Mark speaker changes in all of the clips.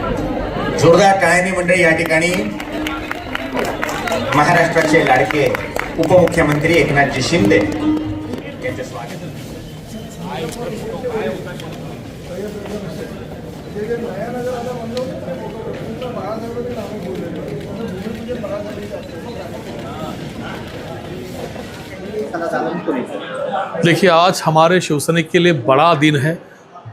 Speaker 1: जोरदार टाळ्यांनी मंडळी या ठिकाणी महाराष्ट्राचे लाडके उपमुख्यमंत्री एकनाथजी शिंदे यांचे स्वागत।
Speaker 2: देखिए, आज हमारे शिवसैनिक के लिए बड़ा दिन है।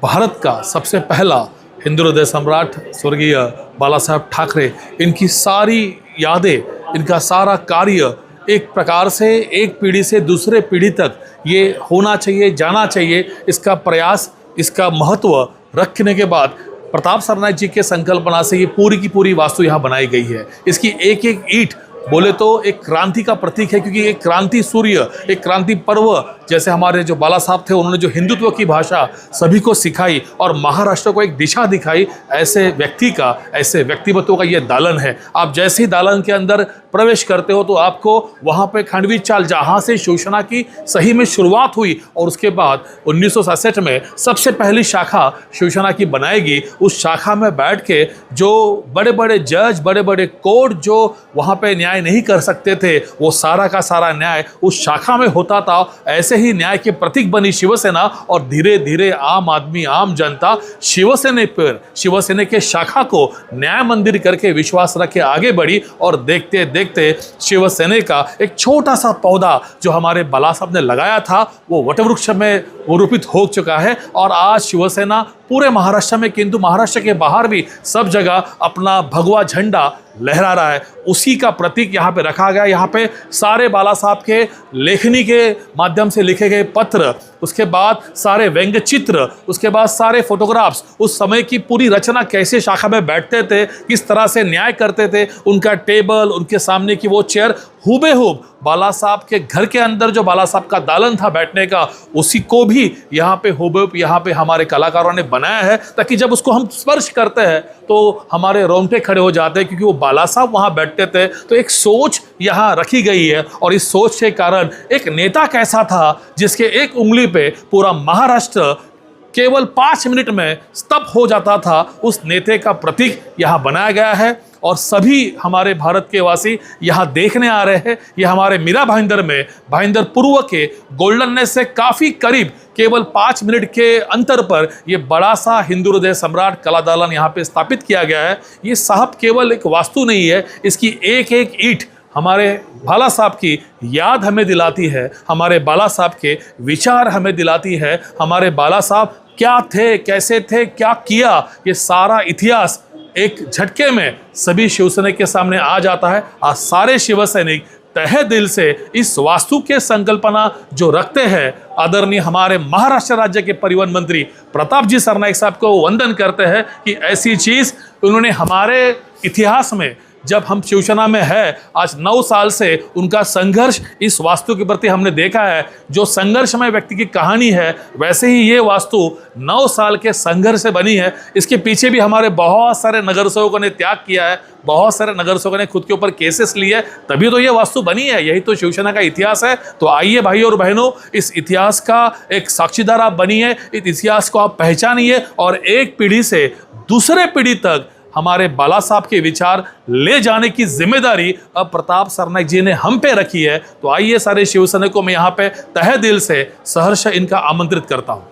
Speaker 2: भारत का सबसे पहला हिंदू हृदय सम्राट स्वर्गीय बाला साहब ठाकरे, इनकी सारी यादें, इनका सारा कार्य एक प्रकार से एक पीढ़ी से दूसरे पीढ़ी तक ये होना चाहिए, जाना चाहिए। इसका प्रयास, इसका महत्व रखने के बाद प्रताप सरनाईक जी के संकल्पना से ये पूरी की पूरी वास्तु यहाँ बनाई गई है। इसकी एक एक ईंट बोले तो एक क्रांति का प्रतीक है, क्योंकि एक क्रांति सूर्य, एक क्रांति पर्व, जैसे हमारे जो बाला साहब थे, उन्होंने जो हिंदुत्व की भाषा सभी को सिखाई और महाराष्ट्र को एक दिशा दिखाई, ऐसे व्यक्ति का, ऐसे व्यक्तित्व का ये दालन है। आप जैसे ही दालन के अंदर प्रवेश करते हो तो आपको वहाँ पे खंडवी चाल, जहाँ से शिवसेना की सही में शुरुआत हुई और उसके बाद 1967 में सबसे पहली शाखा शिवसेना की बनाएगी, उस शाखा में बैठ के जो बड़े बड़े जज, बड़े बड़े कोर्ट जो वहाँ पे न्याय नहीं कर सकते थे, वो सारा का सारा न्याय उस शाखा में होता था। ऐसे ही न्याय के प्रतीक बनी शिवसेना और धीरे धीरे आम आदमी, आम जनता शिवसेना के शाखा को न्याय मंदिर करके विश्वास रख के आगे बढ़ी और देखते देखते शिवसेना का एक छोटा सा पौधा जो हमारे बाला साहब ने लगाया था वो वटवृक्ष में रूपित हो चुका है। और आज शिवसेना पूरे महाराष्ट्र में, किंतु महाराष्ट्र के बाहर भी सब जगह अपना भगवा झंडा लहरा रहा है। उसी का प्रतीक यहाँ पे रखा गया। यहाँ पे सारे बाला साहब के लेखनी के माध्यम से लिखे गए पत्र, उसके बाद सारे व्यंग्य चित्र, उसके बाद सारे फोटोग्राफ्स, उस समय की पूरी रचना, कैसे शाखा में बैठते थे, किस तरह से न्याय करते थे, उनका टेबल, उनके सामने की वो चेयर हुबेहूब बाला साहब के घर के अंदर जो बाला साहब का दालन था बैठने का, उसी को भी यहाँ पे हुबेहूब यहाँ पे हमारे कलाकारों ने बनाया है, ताकि जब उसको हम स्पर्श करते हैं तो हमारे रोंगटे खड़े हो जाते हैं, क्योंकि वो बाला साहब वहाँ बैठते थे। तो एक सोच यहाँ रखी गई है और इस सोच के कारण एक नेता कैसा था जिसके एक उंगली पे पूरा महाराष्ट्र केवल 5 मिनट में स्तब्ध हो जाता था, उस नेता का प्रतीक यहाँ बनाया गया है। और सभी हमारे भारत के वासी यहाँ देखने आ रहे हैं। ये हमारे मीरा भाईंदर में, भाईंदर पूर्व के गोल्डननेस से काफ़ी करीब, केवल 5 मिनट के अंतर पर ये बड़ा सा हिंदू हृदय सम्राट कला दालन यहाँ पे स्थापित किया गया है। ये साहब केवल एक वास्तु नहीं है, इसकी एक एक ईंट हमारे बाला साहब की याद हमें दिलाती है, हमारे बाला साहब के विचार हमें दिलाती है, हमारे बाला साहब क्या थे, कैसे थे, क्या किया, ये सारा इतिहास एक झटके में सभी शिवसैनिक के सामने आ जाता है। आज सारे शिवसैनिक तहे दिल से इस वास्तु के संकल्पना जो रखते हैं, आदरणीय हमारे महाराष्ट्र राज्य के परिवहन मंत्री प्रताप जी सरनाईक साहब को वंदन करते हैं कि ऐसी चीज़ उन्होंने हमारे इतिहास में, जब हम शिवसेना में है, आज 9 साल से उनका संघर्ष इस वास्तु के प्रति हमने देखा है। जो संघर्षमय व्यक्ति की कहानी है, वैसे ही ये वास्तु 9 साल के संघर्ष से बनी है। इसके पीछे भी हमारे बहुत सारे नगर सेवकों ने त्याग किया है, बहुत सारे नगर सेवकों ने खुद के ऊपर केसेस लिए, तभी तो ये वास्तु बनी है। यही तो शिवसेना का इतिहास है। तो आइए भाई और बहनों, इस इतिहास का एक साक्षीदार आप बनिए, इस इतिहास को आप पहचानिए और एक पीढ़ी से दूसरे पीढ़ी तक हमारे बाला साहब के विचार ले जाने की जिम्मेदारी अब प्रताप सरनाईक जी ने हम पे रखी है। तो आइए सारे शिवसैनिकों में यहाँ पे तहे दिल से सहर्ष इनका आमंत्रित करता हूँ।